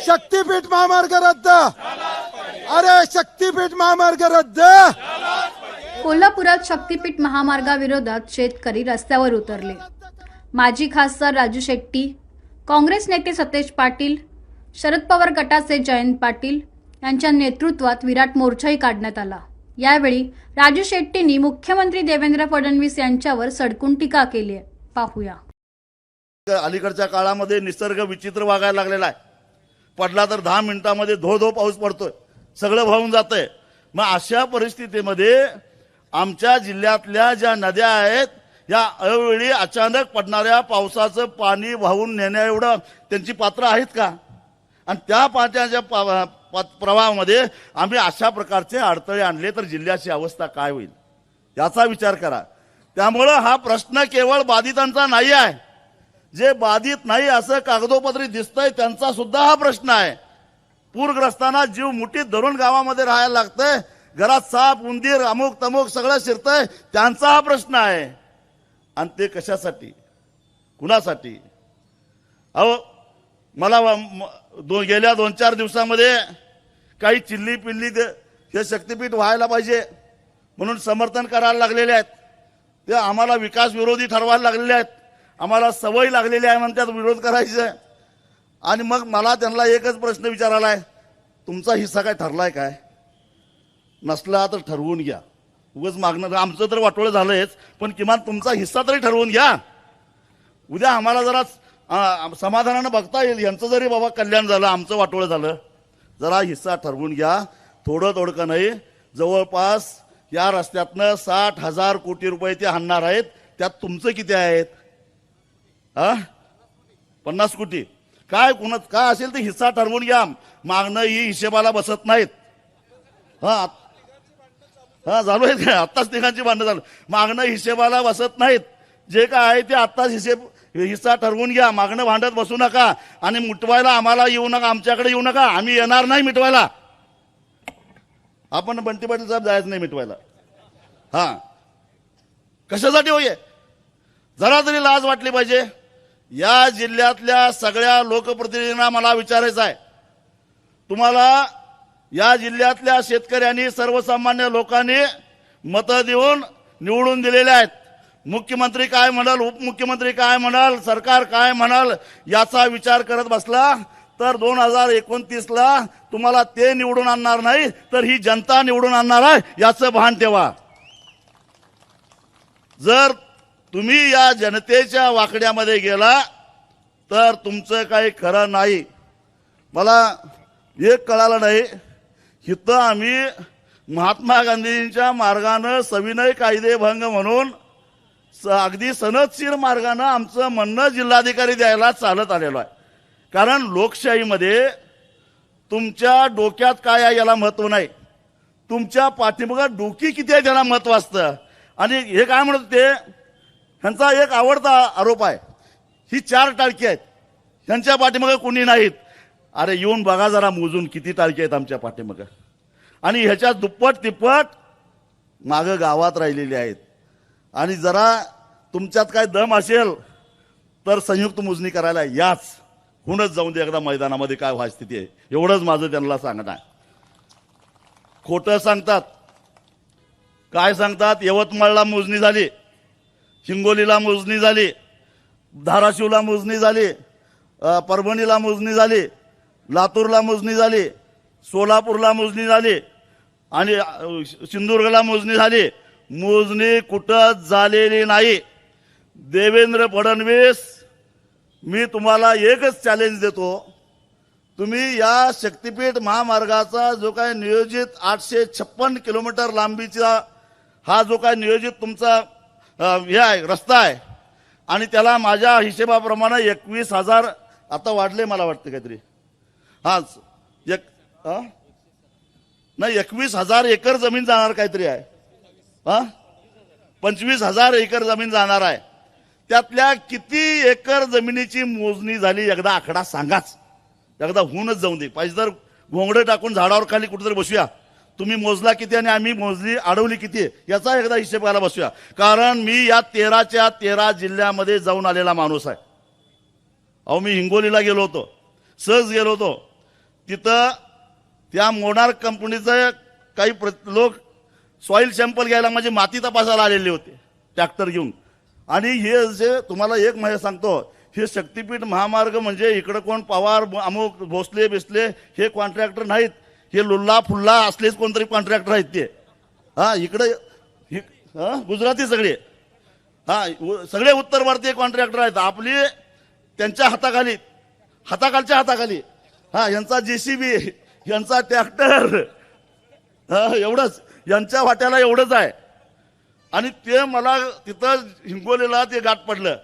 शक्तीपीठ महामार्ग रद्द, अरे शक्तीपीठ महामार्ग रद्द। कोल्हापुरात शक्तीपीठ महामार्गाविरोधात शेतकरी रस्त्यावर उतरले। माजी खासदार राजू शेट्टी, काँग्रेस नेते सतेज पाटील, शरद पवार गटाचे जयंत पाटील यांच्या नेतृत्वात विराट मोर्चाही काढण्यात आला। यावेळी राजू शेट्टींनी मुख्यमंत्री देवेंद्र फडणवीस यांच्यावर सडकून टीका केली आहे। पाहूया। अलीकडच्या काळामध्ये निसर्ग विचित्र वागायला लागलेला आहे। पडला तर 10 मिनिटांमध्ये धो पाऊस पडतोय, सगळं वाहून जातंय। मग अशा परिस्थितीमध्ये आमच्या जिल्ह्यातल्या ज्या नद्या आहेत या अवेळी अचानक पडणाऱ्या पावसाचं पाणी वाहून नेण्या एवढं त्यांची पात्र आहेत का? आणि त्या पाण्याच्या प्रवाहामध्ये आम्ही अशा प्रकारचे अडथळे आणले तर जिल्ह्याची अवस्था काय होईल याचा विचार करा। त्यामुळं हा प्रश्न केवळ बाधितांचा नाही आहे, जे बाधित नाही असं कागदोपत्री दिसतंय त्यांचा सुद्धा हा प्रश्न आहे। पूरग्रस्तांना जीव मुठीत धरून गावामध्ये राहायला लागतंय, घरात साप उंदीर अमुक तमुक सगळं शिरतंय, त्यांचा हा प्रश्न आहे। आणि ते कशासाठी, कुणासाठी? अहो मला गेल्या 2-4 दिवसामध्ये काही चिल्ली पिल्ली हे शक्तीपीठ व्हायला पाहिजे म्हणून समर्थन करायला लागलेले आहेत। ते आम्हाला विकास विरोधी ठरवायला लागलेले आहेत, आम्हाला सवय लागलेली आहे म्हणतात विरोध करायचं। आणि मग मला त्यांना एकच प्रश्न विचारायला आहे, तुमचा हिस्सा काय ठरलाय काय? नसला तर ठरवून घ्या। उगाच मागणं आमचं तर वाटोळं झालंयच, पण किमान तुमचा हिस्सा तरी ठरवून घ्या। उद्या आम्हाला जरा समाधानानं बघता येईल, यांचं जरी बाबा कल्याण झालं आमचं वाटोळं झालं, जरा हिस्सा ठरवून घ्या। थोडं थोडकं नाही, जवळपास या रस्त्यातनं 60,000 कोटी रुपये ते आणणार आहेत, त्यात तुमचं किती आहेत? 50 कोटी। काय काय असेल ते हिस्सा ठरवून घ्या। मागणं ही हिशेबाला बसत नाहीत। चालू आहेत काय? आत्ताच तिघांची भांडणं झालं, मागणं हिशेबाला बसत नाहीत। जे काय आहे ते आत्ताच हिस्सा ठरवून घ्या, मागणं भांडत बसू नका। आणि मिटवायला आम्हाला येऊ नका, आमच्याकडे येऊ नका, आम्ही येणार नाही मिटवायला। आपण बंटी पाटील साहेब जायचं नाही मिटवायला। कशासाठी होय? जरा तरी लाज वाटली पाहिजे। या जिल्ह्यातल्या सगळ्या लोकप्रतिनिधींना मला विचारायचं आहे, तुम्हाला या जिल्ह्यातल्या शेतकऱ्यांनी सर्वसामान्य लोकांनी मतं देऊन निवडून दिलेले आहेत। मुख्यमंत्री काय म्हणाल, उपमुख्यमंत्री काय म्हणाल, सरकार काय म्हणाल याचा विचार करत बसला तर 2029ला तुम्हाला ते निवडून आणणार नाही तर ही जनता निवडून आणणार आहे, याचं भान ठेवा। जर तुम्ही या जनतेच्या वाकड्यामध्ये गेला तर तुमचं काही खरं नाही। मला एक कळालं नाही, इथं आम्ही महात्मा गांधींच्या मार्गानं सविनय कायदेभंग म्हणून अगदी सनदशीर मार्गानं आमचं म्हणणं जिल्हाधिकारी द्यायला चालत आलेलो आहे। कारण लोकशाहीमध्ये तुमच्या डोक्यात काय आहे याला महत्व नाही, तुमच्या पाठीमागं डोकी किती आहे त्याला महत्व असतं। आणि हे काय म्हणत ते, ह्यांचा एक आवडता आरोप आहे, ही 4 टाळकी आहेत, ह्यांच्या पाठीमागं कोणी नाहीत। अरे येऊन बघा जरा मोजून किती टाळकी आहेत आमच्या पाठीमागं, आणि ह्याच्या दुप्पट तिप्पट मागं गावात राहिलेली आहेत। आणि जरा तुमच्यात काय दम असेल तर संयुक्त मोजणी करायला याच, होऊनच जाऊन दे एकदा मैदानामध्ये काय व्हायची स्थिती आहे, एवढंच माझं त्यांना सांगणं आहे। खोटं सांगतात, काय सांगतात? यवतमाळला मोजणी झाली, हिंगोलीला मोजणी झाली, धाराशिवला मोजणी झाली, परभणीला मोजणी झाली, लातूरला मोजणी झाली, सोलापूरला मोजणी झाली आणि सिंधुदुर्गला मोजणी झाली। मोजणी कुठं झालेली नाही। देवेंद्र फडणवीस, मी तुम्हाला एकच चॅलेंज देतो, तुम्ही या शक्तीपीठ महामार्गाचा जो काय नियोजित 856 किलोमीटर लांबीचा हा जो काय नियोजित तुमचा हे आहे रस्ता आहे, आणि त्याला माझ्या हिशेबाप्रमाणे 21,000 आता वाढले मला वाटतं काहीतरी, नाही 21,000 एकर जमीन जाणार काहीतरी आहे, 25,000 एकर जमीन जाणार आहे। त्यातल्या किती एकर जमिनीची मोजणी झाली एकदा आकडा सांगाच, एकदा होऊनच जाऊन दे। पाहिजे तर घोंगडे टाकून झाडावर खाली कुठेतरी बसूया, तुम्ही मोजला किती आणि आम्ही मोजली अडवली किती याचा एकदा हिशेब करायला बसूया। कारण मी या 13च्या 13 जिल्ह्यामध्ये जाऊन आलेला माणूस आहे। अहो मी हिंगोलीला गेलो होतो, सहज गेलो होतो, तिथं त्या मोनार्क कंपनीचं काही लोक सॉइल सॅम्पल घ्यायला म्हणजे माती तपासायला आलेले होते ट्रॅक्टर घेऊन. आणि हे जे तुम्हाला एक माहिती सांगतो, हे शक्तीपीठ महामार्ग म्हणजे इकडं कोण पवार अमुक भोसले बिसले हे कॉन्ट्रॅक्टर नाहीत, हे लुल्ला फुल्ला असलेच कोणतरी कॉन्ट्रॅक्टर आहेत ते. हा इकडे गुजराती सगळे, हा सगळे उत्तर भारतीय कॉन्ट्रॅक्टर आहेत. आपली त्यांच्या हाताखालच्या हाताखाली हा यांचा जेसीबी, यांचा ट्रॅक्टर, एवढंच यांच्या वाट्याला एवढंच आहे. आणि ते मला तिथं हिंगोलीला ते गाठ पडलं.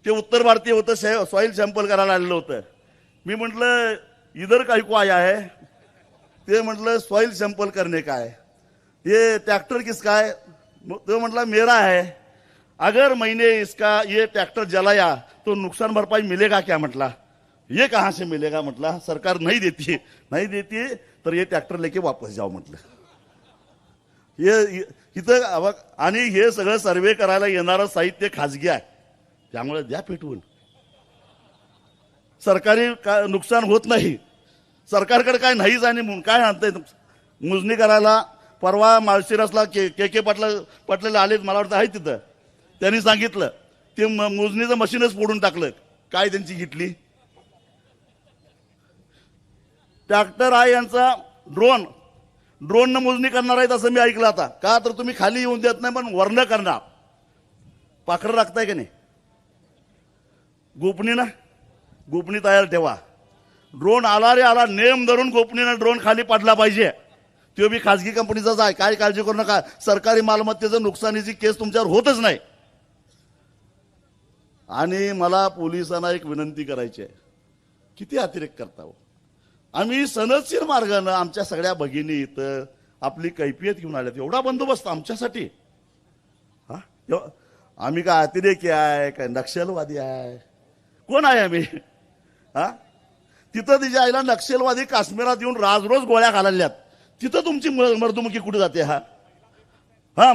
ते उत्तर भारतीय होतं, सॉइल सॅम्पल करायला आलेलं होतं. मी म्हटलं इधर काही को आया है? ते म्हटलं सॉइल सॅम्पल करने का है. ये ट्रैक्टर किसका है? तो म्हटला मेरा है. अगर मैंने इसका ये ट्रैक्टर जलाया तो नुकसान भरपाई मिलेगा क्या? म्हटला ये कहां से मिलेगा? म्हटला सरकार नहीं देती तर ये ट्रॅक्टर लेके वापस जाओ म्हटलं. हे इथं आणि हे सगळं सर्वे करायला येणारं साहित्य खाजगी आहे, त्यामुळे द्या पेटवून. सरकारी नुकसान होत नाही, सरकारकडे काय नाहीच. आणि काय आणतंय मोजणी करायला? परवा माळशिरसला के पाटलेला आले, मला वाटतं आहे तिथं. त्यांनी सांगितलं ते मोजणीचं मशीनच फोडून टाकलं. काय त्यांची घेतली? ट्रॅक्टर आहे यांचा, ड्रोननं मोजणी करणार आहेत असं मी ऐकलं. आता का तर तुम्ही खाली येऊन देत नाही पण वर्ण करणार. पाखरं राखताय का नाही? गोपनी तयार ठेवा. ड्रोन आला रे आला, नेम धरून गोपनीनं ड्रोन खाली पडला पाहिजे. तो बी खाजगी कंपनीचाच आहे, काय काळजी करू नका. सरकारी मालमत्तेचं नुकसानीची केस तुमच्यावर होतच नाही. आणि मला पोलिसांना एक विनंती करायची आहे, किती अतिरेक करता हो. आम्ही सनदशीर मार्गानं आमच्या सगळ्या भगिनी इथं आपली कैफियत घेऊन आल्यात. एवढा बंदोबस्त आमच्यासाठी. हा आम्ही काय अतिरेकी आहे काय नक्षलवादी आहे? कोण आहे आम्ही? हा तिथं तिच्या आईला नक्षलवादी काश्मीरात येऊन राजरोज गोळ्या घालायल्यात. तिथं तुमची मर्दुमुखी कुठे जाते? हा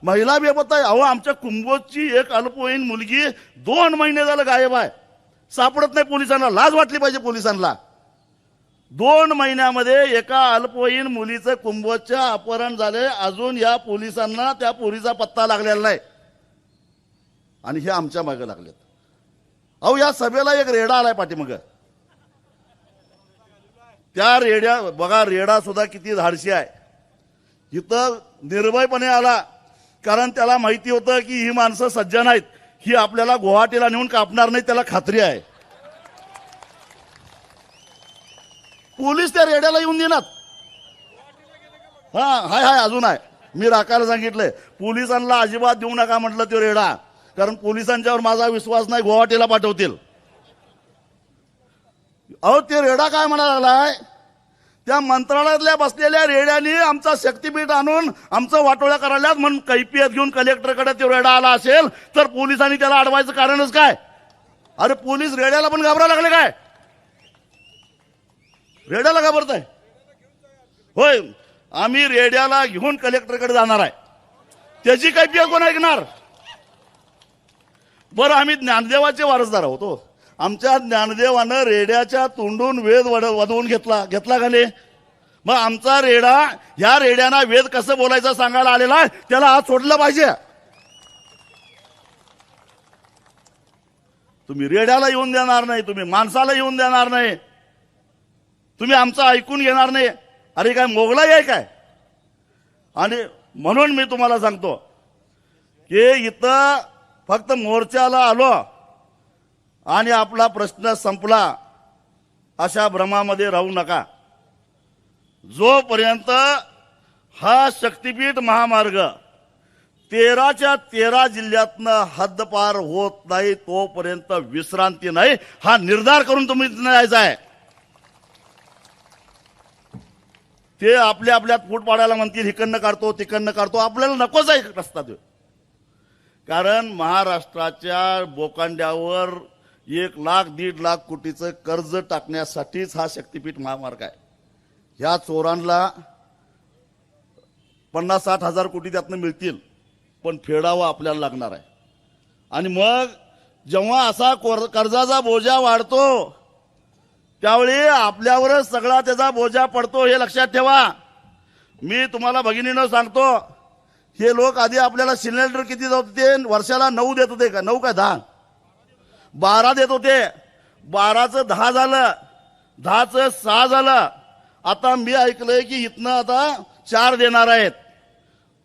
महिला बेपत्ता आहे. अहो आमच्या कुंभोजची एक अल्पवयीन मुलगी 2 महिने झालं गायब आहे, सापडत नाही पोलिसांना. लाज वाटली पाहिजे पोलिसांना. 2 महिन्यामध्ये एका अल्पवयीन मुलीचं कुंभोजचं अपहरण झाले, अजून या पोलिसांना त्या पोरीचा पत्ता लागलेला नाही. आणि हे आमच्या मागे लागलेत. अहो या सभेला एक रेडा आलाय पाठीमागं. त्या रेड्या बघा, रेडा सुद्धा किती धाडशी आहे. इथं निर्भयपणे आला, कारण त्याला माहिती होतं की ही माणसं सज्जन आहेत, ही आपल्याला गुवाहाटीला नेऊन कापणार नाही, त्याला खात्री आहे. पोलीस त्या रेड्याला येऊन देणार. हाय अजून आहे. मी राखायला सांगितलंय पोलिसांना अजिबात देऊ नका म्हटलं तो रेडा, कारण पोलिसांच्यावर माझा विश्वास नाही, गुवाहाटीला पाठवतील. अहो ते रेडा काय म्हणा लागलाय, त्या मंत्रालयातल्या बसलेल्या रेड्याने आमचा शक्तीपीठ आणून आमचं वाटोळ्या करायला म्हणून कैफियत घेऊन कलेक्टरकडे तो रेडा आला असेल तर पोलिसांनी त्याला अडवायचं कारणच काय? अरे पोलीस रेड्याला पण घाबरायला लागले काय? रेड्याला घाबरताय होय? आम्ही रेड्याला घेऊन कलेक्टरकडे जाणार आहे, त्याची कैफियत कोण ऐकणार? बरं आम्ही ज्ञानदेवाचे वारसदार आहोत. आमच्या ज्ञानदेवानं रेड्याच्या तोंडून वेद वधवून घेतला का नाही? मग आमचा रेडा ह्या रेड्याना वेद कसं बोलायचं सांगायला आलेला आहे, त्याला आज सोडलं पाहिजे. तुम्ही रेड्याला येऊन देणार नाही, तुम्ही माणसाला येऊन देणार नाही, तुम्ही आमचं ऐकून घेणार नाही. अरे काय मोगलाई आहे काय? आणि म्हणून मी तुम्हाला सांगतो की इथं फक्त मोर्चाला आलो आणि आपला प्रश्न संपला अशा भ्रमामध्ये राहू नका. जोपर्यंत हा शक्तीपीठ महामार्ग 13च्या 13 जिल्ह्यातनं हद्दपार होत नाही तोपर्यंत विश्रांती नाही. हा निर्धार करून तुम्ही जायचा आहे. ते आपल्या फूट पाडायला म्हणतील हिकडनं काढतो तिकडनं काढतो, आपल्याला नकोच आहे रस्ता तो. कारण महाराष्ट्राच्या बोकांड्यावर 1 लाख 1.5 लाख कोटीचं कर्ज टाकण्यासाठीच हा शक्तीपीठ महामार्ग आहे. ह्या चोरांना 50-60 हजार कोटी त्यातनं मिळतील, पण फेडावं आपल्याला लागणार आहे. आणि मग जेव्हा असा कर्जाचा बोजा वाढतो त्यावेळी आपल्यावरच सगळा त्याचा बोजा पडतो, हे लक्षात ठेवा. मी तुम्हाला भगिनीनं सांगतो, हे लोक आधी आपल्याला सिलेंडर किती देत होते? वर्षाला 9 देत होते का? 9 का 10? 12 देत होते. 12चं 10 झालं, 10चं 6 झालं. आता मी ऐकलंय की इथनं आता 4 देणार आहेत.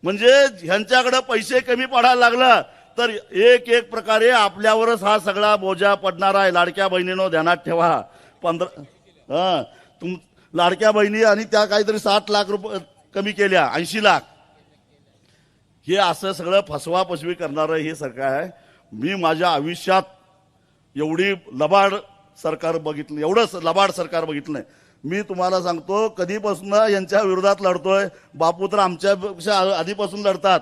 म्हणजे ह्यांच्याकडे पैसे कमी पडायला लागलं तर एक प्रकारे आपल्यावरच हा सगळा बोजा पडणार आहे. लाडक्या बहिणीनो ध्यानात ठेवा. 15 लाडक्या बहिणी आणि त्या काहीतरी 60 लाख रुपये कमी केल्या, 80 लाख. हे असं सगळं फसवाफसवी करणारं हे सरकार आहे. मी माझ्या आयुष्यात एवढी लबाड सरकार बघितलं, एवढंच लबाड सरकार बघितलं नाही. मी तुम्हाला सांगतो, कधीपासून यांच्या विरोधात लढतोय. बापू तर आमच्यापेक्षा आधीपासून लढतात.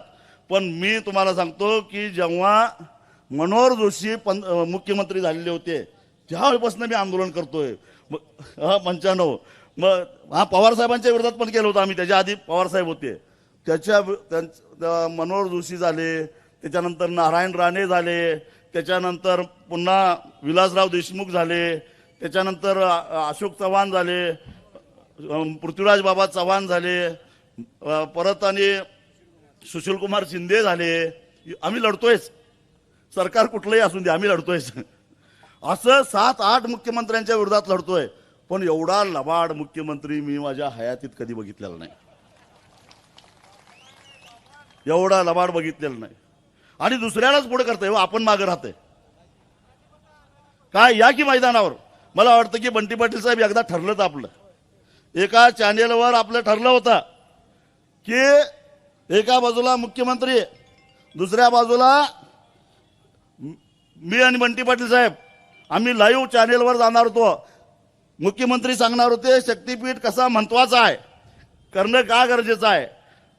पण मी तुम्हाला सांगतो की जेव्हा मनोहर जोशी मुख्यमंत्री झालेले होते त्यावेळीपासून मी आंदोलन करतोय. 95 मग पवार साहेबांच्या विरोधात पण केलं होतं आम्ही. त्याच्या आधी पवार साहेब होते, मनोहर जोशी झाले, त्याच्यानंतर नारायण राणे झाले, त्याच्यानंतर पुन्हा विलासराव देशमुख झाले, त्याच्यानंतर अशोक चव्हाण झाले, पृथ्वीराज बाबा चव्हाण झाले, परत आणि सुशीलकुमार शिंदे झाले. आम्ही लढतोयच, सरकार कुठलंही असून दे आम्ही लढतोयच. असं 7-8 मुख्यमंत्र्यांच्या विरोधात लढतोय. पण एवढा लबाड मुख्यमंत्री मी माझ्या हयातीत कधी बघितलेला नाही. एवढा लबाड बघितलेला नाही. आणि दुसऱ्यालाच पुढे करतोय, आपण मागे राहतोय. काय या की मैदानावर. मला वाटतं की बंटी पाटील साहेब एकदा ठरलं तर आपलं, एका चॅनेलवर आपलं ठरलं होतं की एका बाजूला मुख्यमंत्री, दुसऱ्या बाजूला मी आणि बंटी पाटील साहेब आम्ही लाईव्ह चॅनेलवर जाणार होतो. मुख्यमंत्री सांगणार होते शक्तीपीठ कसा महत्वाचा आहे, करणं का गरजेचं आहे,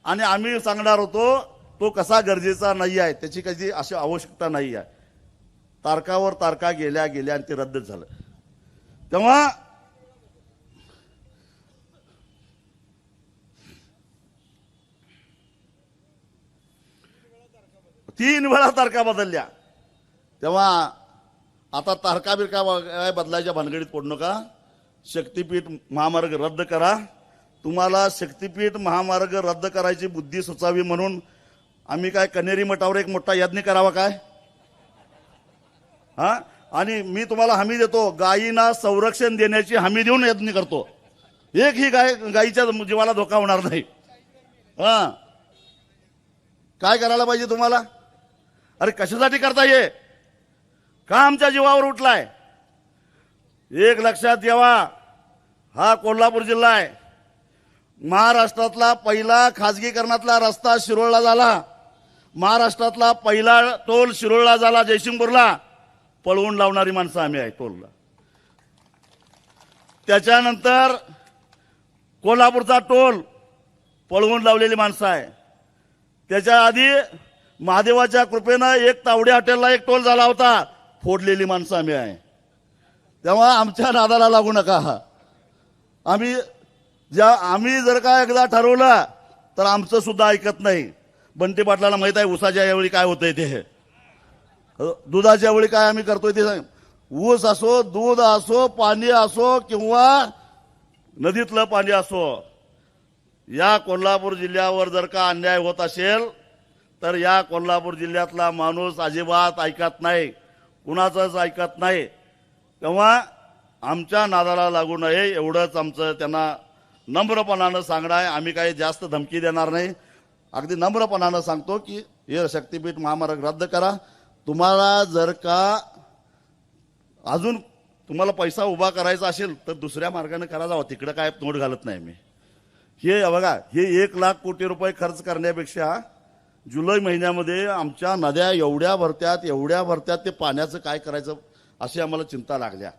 आणि आम्ही सांगणार होतो तो कसा गरजेचा नाही आहे, त्याची कधी अशी आवश्यकता नाही आहे. तारकावर तारखा गेल्या आणि ते रद्द झालं. तेव्हा तीन वेळा तारखा बदलल्या. तेव्हा आता तारखा बिरका बदलायच्या भानगडीत पडू नका. शक्तीपीठ महामार्ग रद्द करा. तुम्हाला शक्तीपीठ महामार्ग रद्द करायची बुद्धी सुचावी म्हणून आम्ही काय कनेरी मठावर एक मोठा यज्ञ करावा काय? आणि मी तुम्हाला हमी देतो, गायींना संरक्षण देण्याची हमी देऊन यज्ञ करतो. एक ही गायीच्या जीवाला धोका होणार नाही. काय करायला पाहिजे तुम्हाला? अरे कशासाठी करता ये? का आमच्या जीवावर उठलाय? एक लक्षात ठेवा, हा कोल्हापूर जिल्हा आहे. महाराष्ट्रातला पहिला खाजगीकरणातला रस्ता शिरोळला झाला. महाराष्ट्रातला पहिला टोल शिरोळला झाला, जयसिंगपूरला. पळवून लावणारी माणसं आम्ही आहे टोलला. त्याच्यानंतर कोल्हापूरचा टोल पळवून लावलेली माणसं आहे. त्याच्या आधी महादेवाच्या कृपेनं एक तावडे हॉटेलला एक टोल झाला होता, फोडलेली माणसं आम्ही आहे. तेव्हा आमच्या नादाला लागू नका. आम्ही जर का एकदा ठरवलं तर आमचं सुद्धा ऐकत नाही. बंटी पाटलाला माहित आहे ऊसाच्या यावेळी काय होतंय ते, दुधाच्या वेळी काय आम्ही करतोय ते. ऊस असो, दूध असो, पाणी असो किंवा नदीतलं पाणी असो, या कोल्हापूर जिल्ह्यावर जर का अन्याय होत असेल तर या कोल्हापूर जिल्ह्यातला माणूस अजिबात ऐकत नाही, कुणाचंच ऐकत नाही. तेव्हा आमच्या नादाला लागू नये एवढंच आमचं त्यांना नम्रपणानं सांगणं आहे. आम्ही काही जास्त धमकी देणार नाही. अगदी नम्रपणानं सांगतो की हे शक्तीपीठ महामार्ग रद्द करा. तुम्हाला जर का अजून तुम्हाला पैसा उभा करायचा असेल तर दुसऱ्या मार्गाने करा जावं, तिकडे काय नोट घालत नाही मी. हे बघा, हे 1 लाख कोटी रुपये खर्च करण्यापेक्षा जुलै महिन्यामध्ये आमच्या नद्या एवढ्या भरत्यात ते पाण्याचं काय करायचं अशी आम्हाला चिंता लागल्या.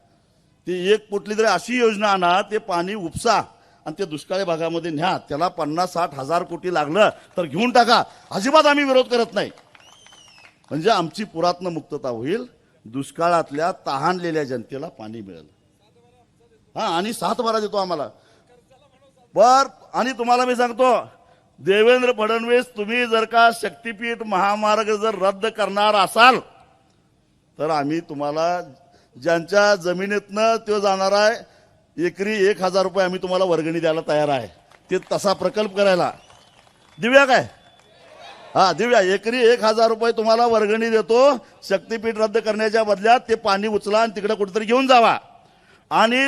ती एक कुठली तरी अशी योजना आणा, ते पाणी उपसा आणि ते दुष्काळी भागामध्ये न्या. त्याला 50-60 हजार कोटी लागलं तर घेऊन टाका, अजिबात आम्ही विरोध करत नाही. म्हणजे आमची पुरातन मुक्तता होईल, दुष्काळातल्या तहानलेल्या जनतेला पाणी मिळेल. आणि 7 देतो आम्हाला. आणि तुम्हाला मी सांगतो, देवेंद्र फडणवीस, तुम्ही जर का शक्तीपीठ महामार्ग जर रद्द करणार असाल तर आम्ही तुम्हाला ज्यांच्या जमिनीतनं तो जाणार आहे एकरी 1,000 रुपये आम्ही तुम्हाला वर्गणी द्यायला तयार आहे. ते तसा प्रकल्प करायला देऊया काय? हा देऊया. एकरी 1,000 रुपये तुम्हाला वर्गणी देतो. शक्तीपीठ रद्द करण्याच्या बदल्यात ते पाणी उचला आणि तिकडे कुठेतरी घेऊन जावा. आणि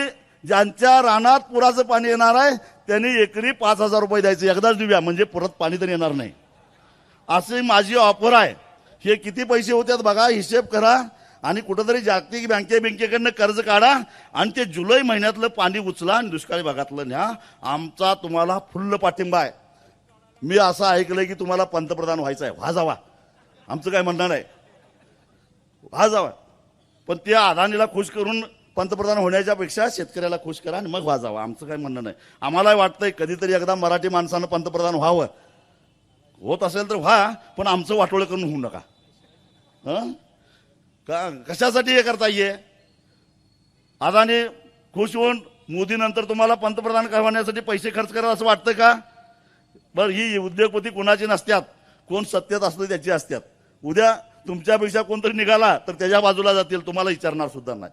ज्यांच्या रानात पुराचं पाणी येणार आहे त्यांनी एकरी 5,000 रुपये द्यायचे. एकदाच देऊया म्हणजे परत पाणी तर येणार नाही. अशी माझी ऑफर आहे. हे किती पैसे होतात बघा, हिशेब करा आणि कुठेतरी जागतिक बँकेकडनं कर्ज काढा आणि ते जुलै महिन्यातलं पाणी उचला आणि दुष्काळी भागातलं न्या. आमचा तुम्हाला फुल्ल पाठिंबा आहे. मी असं ऐकलंय की तुम्हाला पंतप्रधान व्हायचं आहे. व्हा जावा, आमचं काय म्हणणं नाही, व्हा जावा. पण त्या अदानीला खुश करून पंतप्रधान होण्याच्या पेक्षा शेतकऱ्याला खुश करा आणि मग व्हा जावा. आमचं काय म्हणणं नाही. आम्हाला वाटतंय कधीतरी एकदा मराठी माणसानं पंतप्रधान व्हावं. होत असेल तर व्हा, पण आमचं वाटोळं करून होऊ नका. का कशासाठी हे करता ये? अदानी खुश होऊन मोदी नंतर तुम्हाला पंतप्रधान करण्यासाठी पैसे खर्च करा असं वाटतं का? बरं, ही उद्योगपती कोणाची नसतात, कोण सत्तेत असतो त्याची असतात. उद्या तुमच्यापेक्षा कोणतरी निघाला तर त्याच्या बाजूला जातील, तुम्हाला विचारणार सुद्धा नाही.